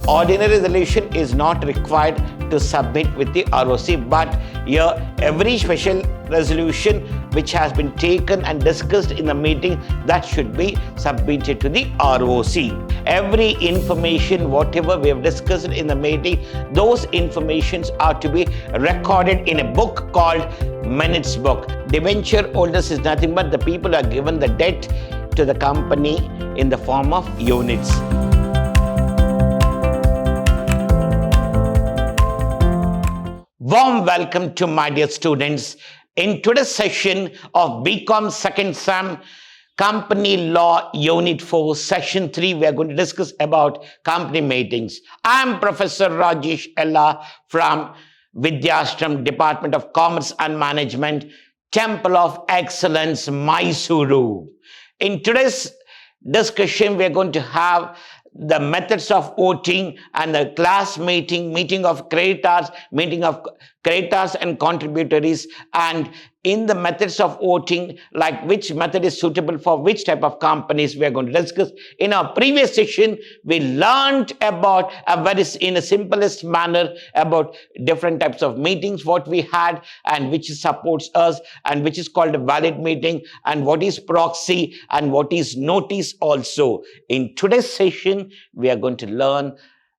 Ordinary resolution is not required to submit with the ROC, but here every special resolution which has been taken and discussed in the meeting, that should be submitted to the ROC. Every information, whatever we have discussed in the meeting, those informations are to be recorded in a book called minutes book. Debenture holders is nothing but the people who are given the debt to the company in the form of units. Warm welcome to my dear students. In today's session of BCom second sem Company Law Unit 4 Section 3, we are going to discuss about company meetings. I am Professor Rajesh Ella from Vidhyaashram, Department of Commerce and Management, Temple of Excellence, MYSURU. In today's discussion, we are going to have the methods of voting and the class meeting of creditors and contributories, and in the methods of voting, like which method is suitable for which type of companies, we are going to discuss. In our previous session, we learned about in a simplest manner about different types of meetings, what we had and which supports us and which is called a valid meeting, and what is proxy and what is notice also. In today's session, we are going to learn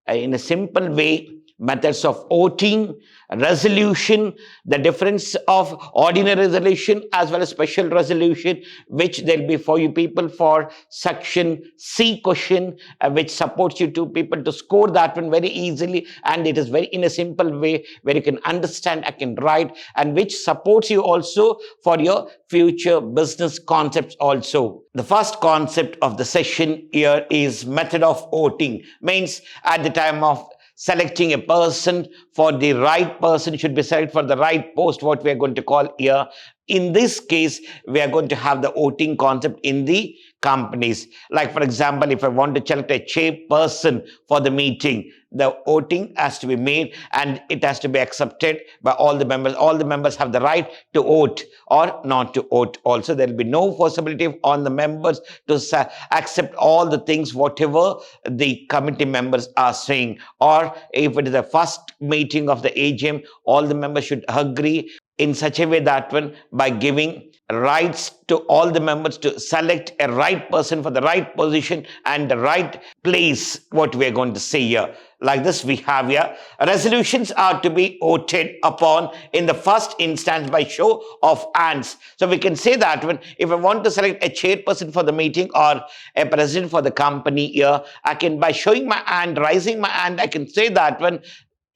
in a simple way methods of voting, resolution, the difference of ordinary resolution as well as special resolution, which there will be for you people for section C question, which supports you two people to score that one very easily, and it is very in a simple way where you can understand, I can write, and which supports you also for your future business concepts also. The first concept of the session here is method of voting. Means at the time of selecting a person, for the right person should be selected for the right post, what we are going to call here. In this case, we are going to have the voting concept in the companies. Like for example, if I want to select a chairperson for the meeting, the voting has to be made and it has to be accepted by all the members. All the members have the right to vote or not to vote. Also, there will be no possibility on the members to accept all the things, whatever the committee members are saying. Or if it is the first meeting of the AGM, all the members should agree in such a way that one by giving rights to all the members to select a right person for the right position and the right place, what we are going to say here. Like this we have here, resolutions are to be voted upon in the first instance by show of hands. So we can say that when if I want to select a chairperson for the meeting or a president for the company here, I can, by showing my hand, raising my hand, I can say that when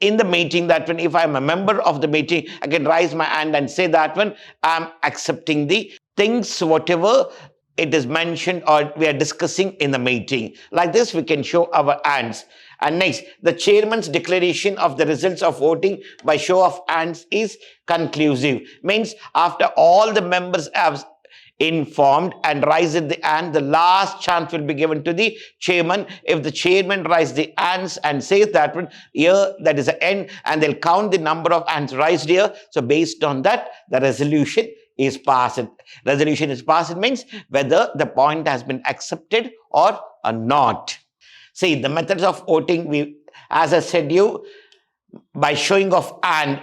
in the meeting, that when if I'm a member of the meeting, I can raise my hand and say that when I'm accepting the things, whatever it is mentioned or we are discussing in the meeting. Like this, we can show our hands. And next, the chairman's declaration of the results of voting by show of hands is conclusive. Means after all the members have informed and raised the hand, the last chance will be given to the chairman. If the chairman raises the hands and says that one here, that is the end, and they'll count the number of hands raised here. So based on that, the resolution is passed. Resolution is passed. It means whether the point has been accepted or not. See, the methods of voting, we, as I said you, by showing of hand,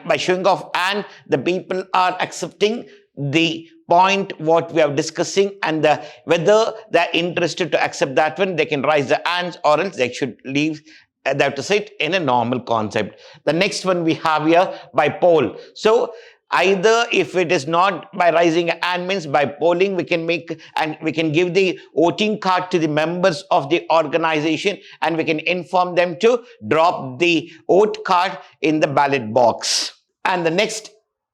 the people are accepting the point what we are discussing, and whether they're interested to accept that one, they can raise the hands, or else they should leave. They have to sit in a normal concept. The next one we have here by poll. So either if it is not by raising a hand, means by polling, we can make and we can give the voting card to the members of the organization and we can inform them to drop the vote card in the ballot box. And the next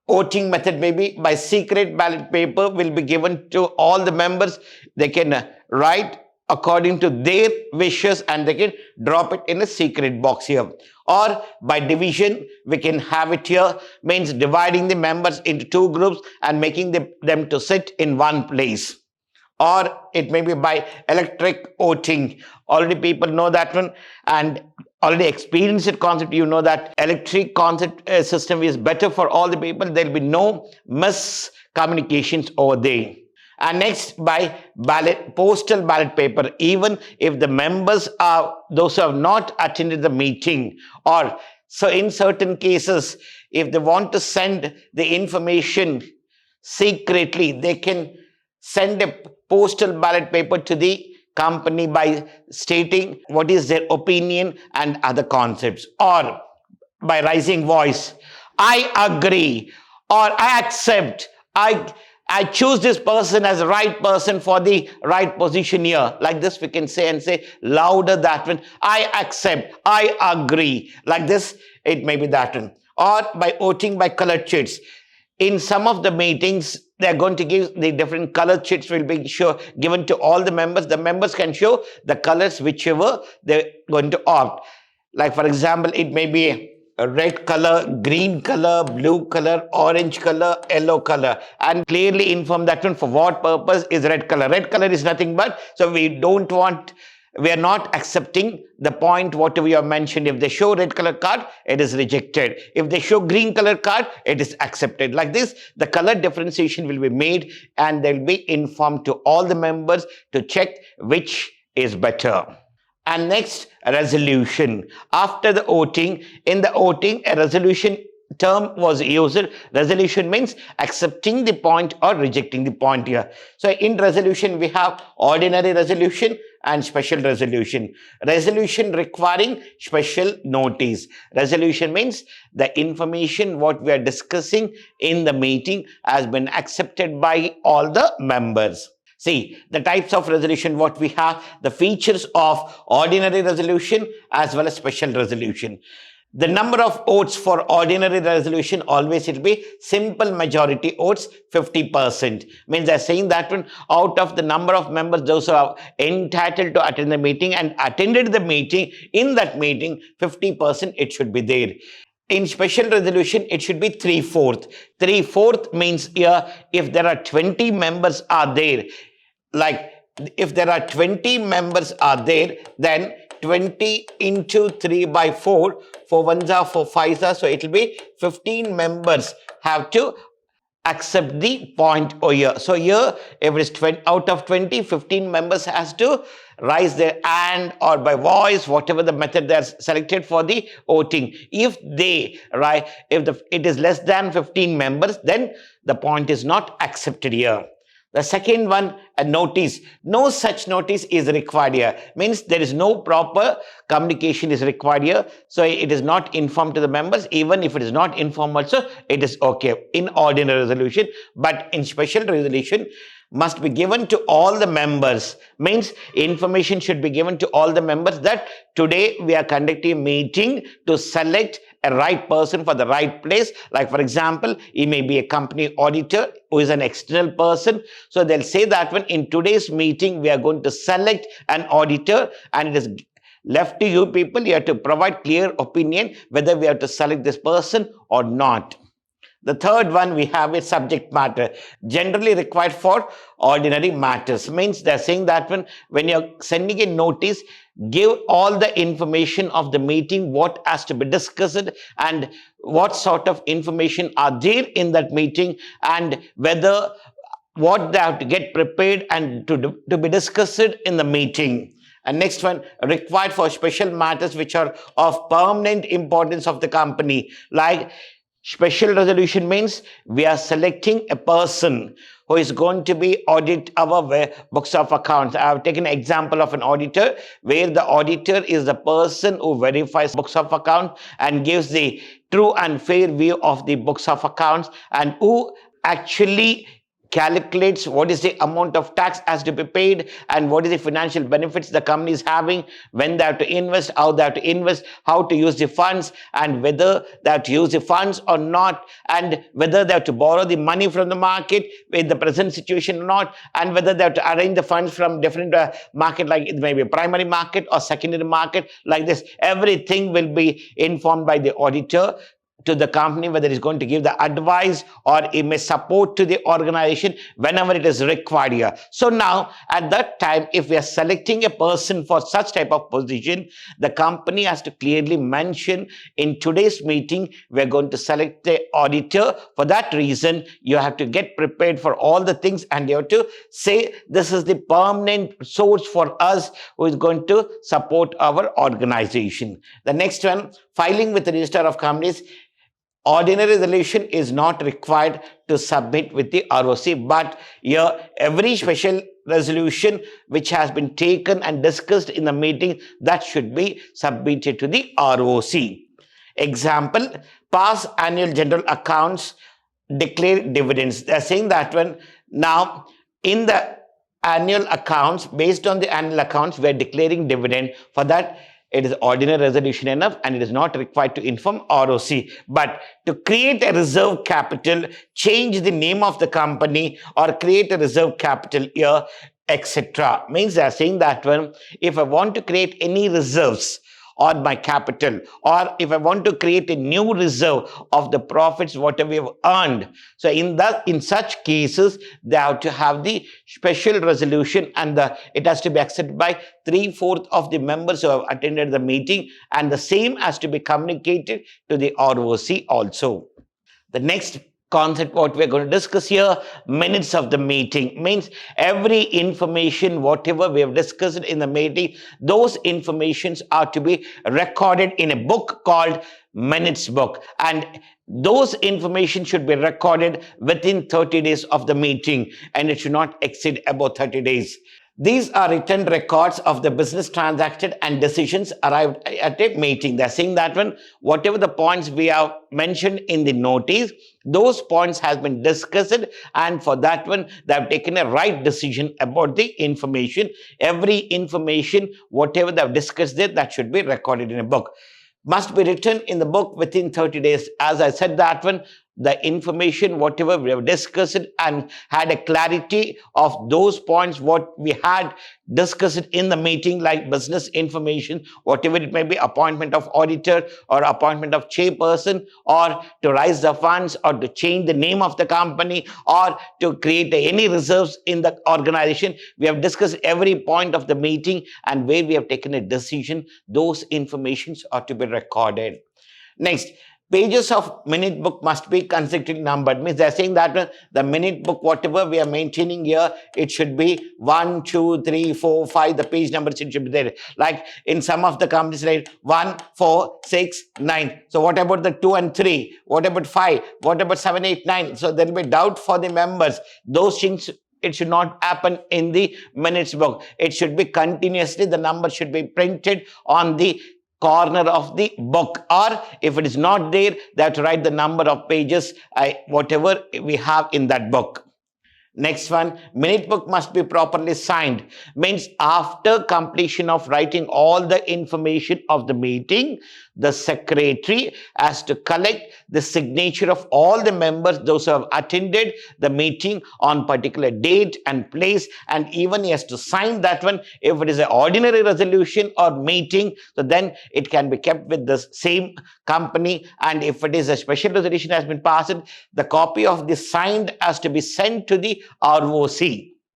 voting method may be by secret ballot paper will be given to all the members. They can write according to their wishes and they can drop it in a secret box here. Or by division, we can have it here, means dividing the members into two groups and making them to sit in one place. Or it may be by electric voting. Already people know that one and already experienced the concept. You know that electric concept system is better for all the people. There will be no miscommunications over there. And next, by postal ballot paper, even if the members are those who have not attended the meeting, or so in certain cases, if they want to send the information secretly, they can send a postal ballot paper to the company by stating what is their opinion and other concepts, or by raising voice, I agree, or I accept, I choose this person as the right person for the right position here. Like this we can say, and say louder that one, I accept, I agree. Like this, it may be that one. Or by voting by colored sheets. In some of the meetings, they're going to give the different colored sheets will be given to all the members. The members can show the colors whichever they're going to opt. Like for example, it may be a red color, green color, blue color, orange color, yellow color, and clearly inform that one for what purpose is red color. Red color is nothing but, so we are not accepting the point whatever you have mentioned. If they show red color card, it is rejected. If they show green color card, it is accepted. Like this, the color differentiation will be made, and they will be informed to all the members to check which is better. And next, a resolution. After the voting, in the voting, a resolution term was used. Resolution means accepting the point or rejecting the point here. So in resolution, we have ordinary resolution and special resolution. Resolution requiring special notice. Resolution means the information what we are discussing in the meeting has been accepted by all the members. See, the types of resolution what we have, the features of ordinary resolution as well as special resolution. The number of votes for ordinary resolution, always it will be simple majority votes, 50%. Means they're saying that one, out of the number of members those who are entitled to attend the meeting and attended the meeting, in that meeting, 50% it should be there. In special resolution, it should be 3/4. 3/4 means here, if there are 20 members are there, like if there are 20 members are there, then 20 into 3/4, 4 ones are 4 5s are, so it will be 15 members have to accept the point over here. So here, if it is 20 out of 20, 15 members has to raise their hand or by voice, whatever the method they are selected for the voting. If it is less than 15 members, then the point is not accepted here. The second one, a notice. No such notice is required here. Means there is no proper communication is required here. So it is not informed to the members. Even if it is not informed also, it is okay in ordinary resolution. But in special resolution, must be given to all the members. Means information should be given to all the members that today we are conducting a meeting to select a right person for the right place. Like for example, he may be a company auditor who is an external person. So they'll say that when in today's meeting, we are going to select an auditor, and it is left to you people, you have to provide clear opinion whether we have to select this person or not. The third one we have is subject matter, generally required for ordinary matters. Means they're saying that when you're sending a notice, give all the information of the meeting, what has to be discussed and what sort of information are there in that meeting, and whether what they have to get prepared and to be discussed in the meeting. And next one, required for special matters which are of permanent importance of the company. Like special resolution means we are selecting a person who is going to be audit our books of accounts. I have taken an example of an auditor where the auditor is the person who verifies books of accounts and gives the true and fair view of the books of accounts, and who actually calculates what is the amount of tax has to be paid and what is the financial benefits the company is having, when they have to invest, how they have to invest, how to use the funds, and whether they have to use the funds or not, and whether they have to borrow the money from the market in the present situation or not, and whether they have to arrange the funds from different market, like it may be a primary market or secondary market. Like this, everything will be informed by the auditor to the company, whether he's going to give the advice or he may support to the organization whenever it is required here. So now at that time, if we are selecting a person for such type of position, the company has to clearly mention in today's meeting we're going to select the auditor. For that reason, you have to get prepared for all the things and you have to say this is the permanent source for us who is going to support our organization. The next one, filing with the register of companies. Ordinary resolution is not required to submit with the ROC, but here every special resolution which has been taken and discussed in the meeting, that should be submitted to the ROC. Example, pass annual general accounts, declare dividends. They are saying that one now in the annual accounts, based on the annual accounts, we are declaring dividend. For that, it is ordinary resolution enough and it is not required to inform ROC. But to create a reserve capital, change the name of the company or create a reserve capital here, etc. Means they are saying that one, if I want to create any reserves on my capital, or if I want to create a new reserve of the profits whatever we have earned, so in such cases they have to have the special resolution and it has to be accepted by 3/4 of the members who have attended the meeting, and the same has to be communicated to the ROC also. The next concept what we're going to discuss here, minutes of the meeting, means every information whatever we have discussed in the meeting, those informations are to be recorded in a book called minutes book, and those information should be recorded within 30 days of the meeting, and it should not exceed about 30 days. These are written records of the business transacted and decisions arrived at a meeting. They're saying that one, whatever the points we have mentioned in the notice, those points has been discussed, and for that one, they have taken a right decision about the information. Every information, whatever they have discussed there, that should be recorded in a book. Must be written in the book within 30 days. As I said that one, the information whatever we have discussed and had a clarity of those points what we had discussed in the meeting, like business information, whatever it may be, appointment of auditor or appointment of chairperson, or to raise the funds, or to change the name of the company, or to create any reserves in the organization. We have discussed every point of the meeting, and where we have taken a decision, those informations are to be recorded. Next, pages of minute book must be consecutively numbered. Means they're saying that the minute book, whatever we are maintaining here, it should be 1, 2, 3, 4, 5. The page numbers it should be there. Like in some of the companies, right? 1, 4, 6, 9. So what about the 2 and 3? What about 5? What about 7, 8, 9? So there will be doubt for the members. Those things, it should not happen in the minutes book. It should be continuously, the number should be printed on the corner of the book, or if it is not there, they have to write the number of pages, whatever we have in that book. Next one, minute book must be properly signed. Means after completion of writing all the information of the meeting, the secretary has to collect the signature of all the members, those who have attended the meeting on particular date and place, and even he has to sign that one. If it is an ordinary resolution or meeting, so then it can be kept with the same company, and if it is a special resolution has been passed, the copy of the signed has to be sent to the ROC.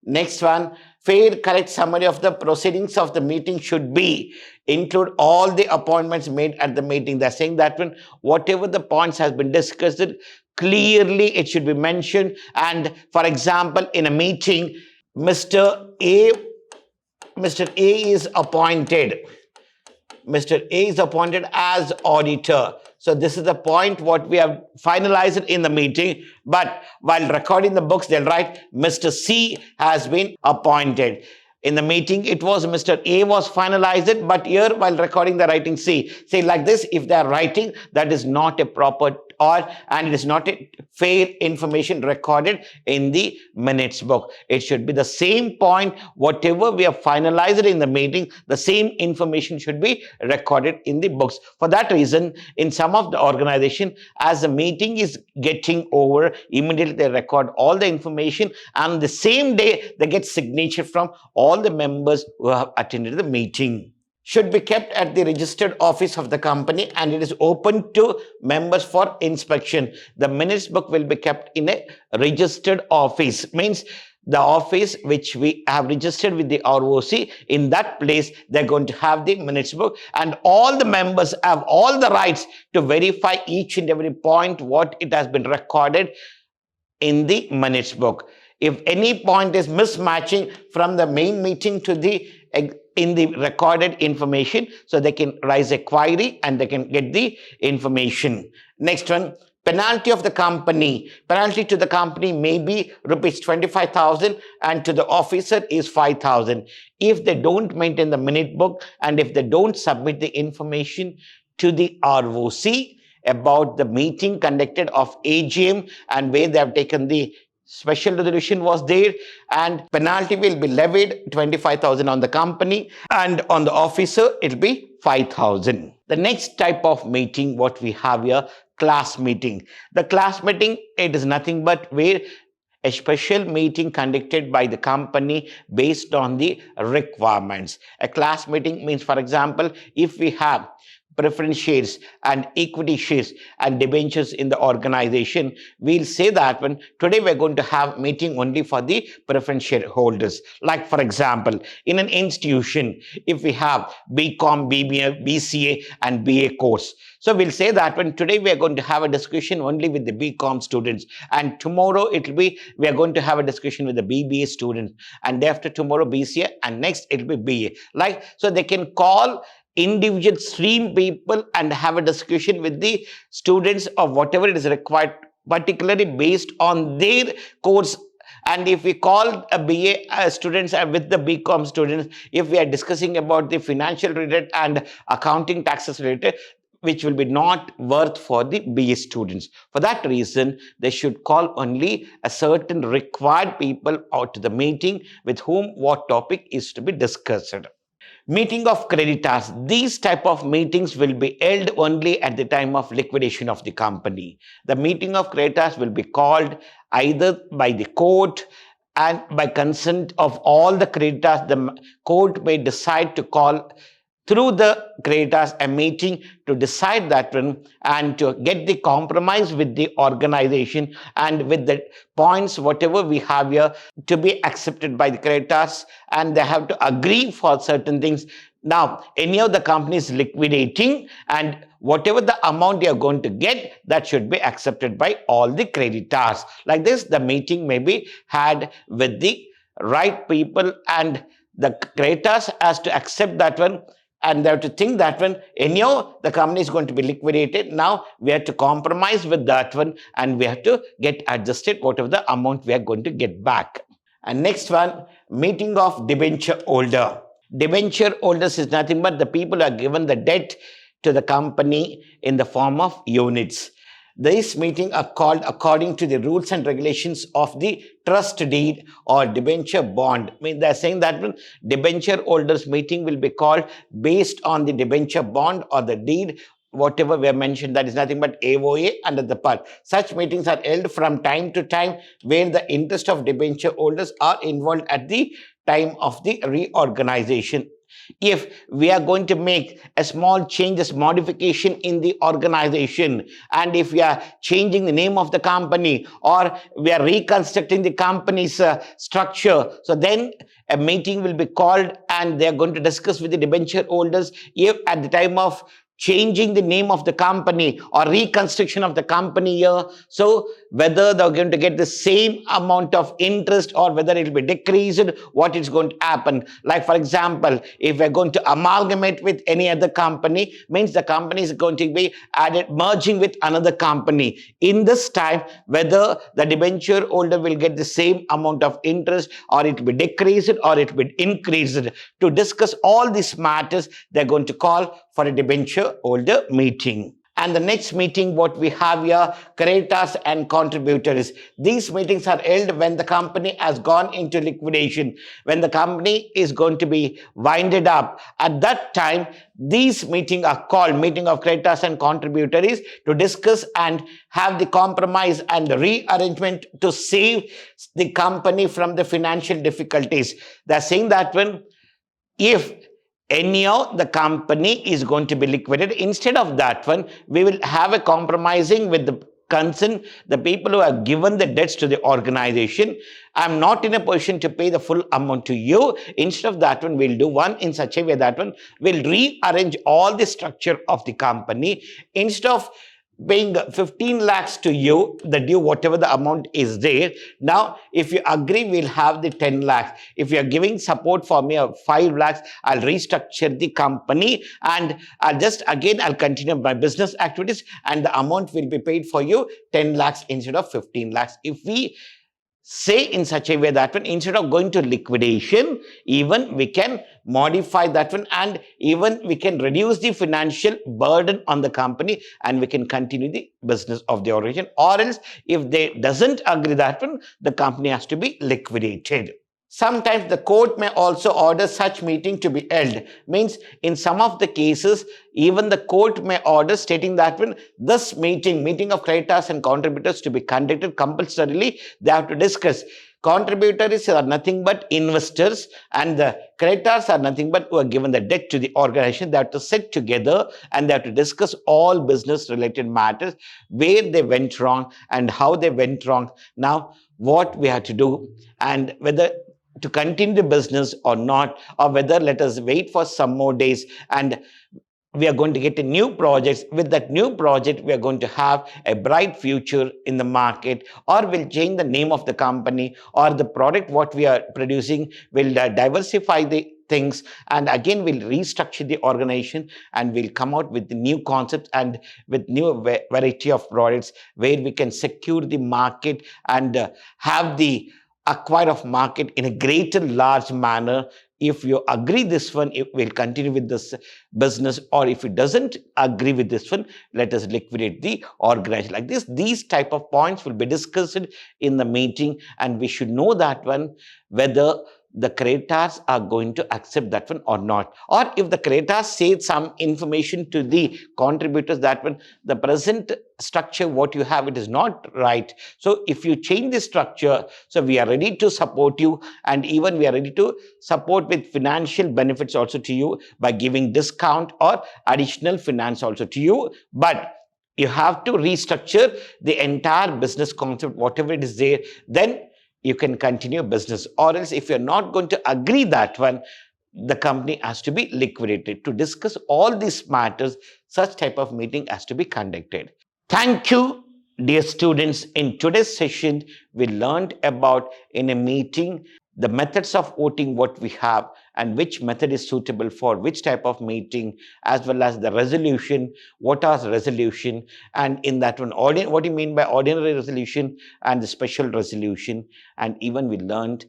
Next one, fair correct summary of the proceedings of the meeting should be include all the appointments made at the meeting. They're saying that when whatever the points has been discussed, clearly it should be mentioned. And for example, in a meeting, Mr. A is appointed. Mr. A is appointed as auditor. So this is the point what we have finalized in the meeting. But while recording the books, they'll write Mr. C has been appointed. In the meeting, it was Mr. A was finalized, but here while recording the writing C. Say like this, if they are writing, that is not a proper and it is not a fair information recorded in the minutes book. It should be the same point, whatever we have finalized in the meeting, the same information should be recorded in the books. For that reason, in some of the organization, as the meeting is getting over, immediately they record all the information, and the same day they get signature from all the members who have attended the meeting. should be kept at the registered office of the company, and it is open to members for inspection. The minutes book will be kept in a registered office, means the office which we have registered with the ROC. In that place, they're going to have the minutes book, and all the members have all the rights to verify each and every point what it has been recorded in the minutes book. If any point is mismatching from the main meeting to the in the recorded information, so they can raise a query and they can get the information. Next one, penalty of the company. Penalty to the company may be rupees 25,000 and to the officer is 5,000 if they don't maintain the minute book and if they don't submit the information to the ROC about the meeting conducted of AGM and where they have taken the special resolution was there, and penalty will be levied 25,000 on the company, and on the officer it will be 5,000. The next type of meeting what we have here, class meeting. The class meeting, it is nothing but where a special meeting conducted by the company based on the requirements. A class meeting means, for example, if we have preference shares and equity shares and debentures in the organization, we'll say that when today we're going to have meeting only for the preference shareholders. Like for example, in an institution, if we have BCom, BBA, BCA and BA course, so we'll say that when today we are going to have a discussion only with the BCom students, and tomorrow it will be we are going to have a discussion with the BBA students, and after tomorrow BCA, and next it will be BA. Like, so they can call individual stream people and have a discussion with the students of whatever it is required, particularly based on their course. And if we call a BA students with the BCom students, if we are discussing about the financial related and accounting taxes related, which will be not worth for the BA students. For that reason, they should call only a certain required people out to the meeting with whom what topic is to be discussed. Meeting of creditors. These type of meetings will be held only at the time of liquidation of the company. The meeting of creditors will be called either by the court and by consent of all the creditors. The court may decide to call through the creditors a meeting to decide that one and to get the compromise with the organization and with the points whatever we have here to be accepted by the creditors, and they have to agree for certain things. Now, any of the companies liquidating and whatever the amount you are going to get, that should be accepted by all the creditors. Like this, the meeting may be had with the right people, and the creditors has to accept that one, and they have to think that one, anyhow, the company is going to be liquidated. Now, we have to compromise with that one and we have to get adjusted whatever the amount we are going to get back. And next one, meeting of debenture holder. Debenture holders is nothing but the people who are given the debt to the company in the form of units. These meetings are called according to the rules and regulations of the trust deed or debenture bond. I mean, they're saying that debenture holders meeting will be called based on the debenture bond or the deed, whatever we have mentioned, that is nothing but AOA under the part. Such meetings are held from time to time where the interest of debenture holders are involved at the time of the reorganization. If we are going to make a small changes, modification in the organization, and if we are changing the name of the company or we are reconstructing the company's structure, so then a meeting will be called and they are going to discuss with the debenture holders if at the time of changing the name of the company or reconstruction of the company here, so whether they're going to get the same amount of interest or whether it will be decreased, what is going to happen. Like for example, if we're going to amalgamate with any other company, means the company is going to be added, merging with another company. In this time, whether the debenture holder will get the same amount of interest or it will be decreased or it will be increased. To discuss all these matters, they're going to call for a debenture holder meeting. And the next meeting what we have here, creditors and contributors. These meetings are held when the company has gone into liquidation, when the company is going to be winded up. At that time, these meetings are called meeting of creditors and contributors to discuss and have the compromise and the rearrangement to save the company from the financial difficulties. They're saying that when if anyhow the company is going to be liquidated. Instead of that one, we will have a compromising with the concern, the people who have given the debts to the organization. I'm not in a position to pay the full amount to you. Instead of that one, we'll do one in such a way that one will rearrange all the structure of the company. Instead of paying 15 lakhs to you, the due, whatever the amount is there. Now, if you agree, we'll have the 10 lakhs. If you're giving support for me of 5 lakhs, I'll restructure the company and I'll continue my business activities and the amount will be paid for you 10 lakhs instead of 15 lakhs. If we say in such a way that one, instead of going to liquidation, even we can modify that one and even we can reduce the financial burden on the company and we can continue the business of the organization. Or else, if they doesn't agree that one, the company has to be liquidated. Sometimes the court may also order such meeting to be held. Means in some of the cases, even the court may order stating that when this meeting of creditors and contributors to be conducted compulsorily, they have to discuss. Contributors are nothing but investors and the creditors are nothing but who are given the debt to the organization. They have to sit together and they have to discuss all business related matters, where they went wrong and how they went wrong. Now, what we have to do and whether to continue the business or not, or whether let us wait for some more days and we are going to get a new project. With that new project, we are going to have a bright future in the market, or we'll change the name of the company, or the product what we are producing will diversify the things, and again we'll restructure the organization and we'll come out with the new concepts and with new variety of products where we can secure the market and have the acquire of market in a greater large manner. If you agree this one, it will continue with this business, or if it doesn't agree with this one, let us liquidate the organization. Like this, these type of points will be discussed in the meeting, and we should know that one whether the creditors are going to accept that one or not. Or if the creditors say some information to the contributors that one, the present structure what you have, it is not right. So if you change the structure, so we are ready to support you, and even we are ready to support with financial benefits also to you by giving discount or additional finance also to you. But you have to restructure the entire business concept, whatever it is there, then you can continue business. Or else if you're not going to agree that one, the company has to be liquidated. To discuss all these matters, such type of meeting has to be conducted. Thank you, dear students. In today's session, we learned about in a meeting the methods of voting what we have and which method is suitable for which type of meeting, as well as the resolution, what are resolution, and in that one, what do you mean by ordinary resolution and the special resolution. And even we learned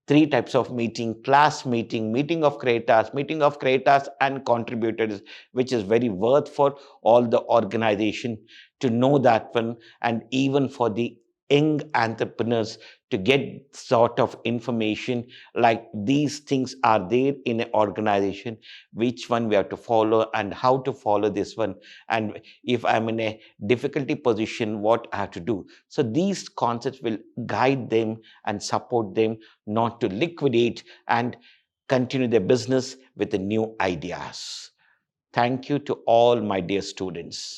three types of meeting: class meeting, meeting of creators and contributors, which is very worth for all the organization to know that one, and even for the young entrepreneurs to get sort of information like these things are there in an organization, which one we have to follow and how to follow this one, and if I'm in a difficulty position, what I have to do. So these concepts will guide them and support them not to liquidate and continue their business with the new ideas. Thank you to all my dear students.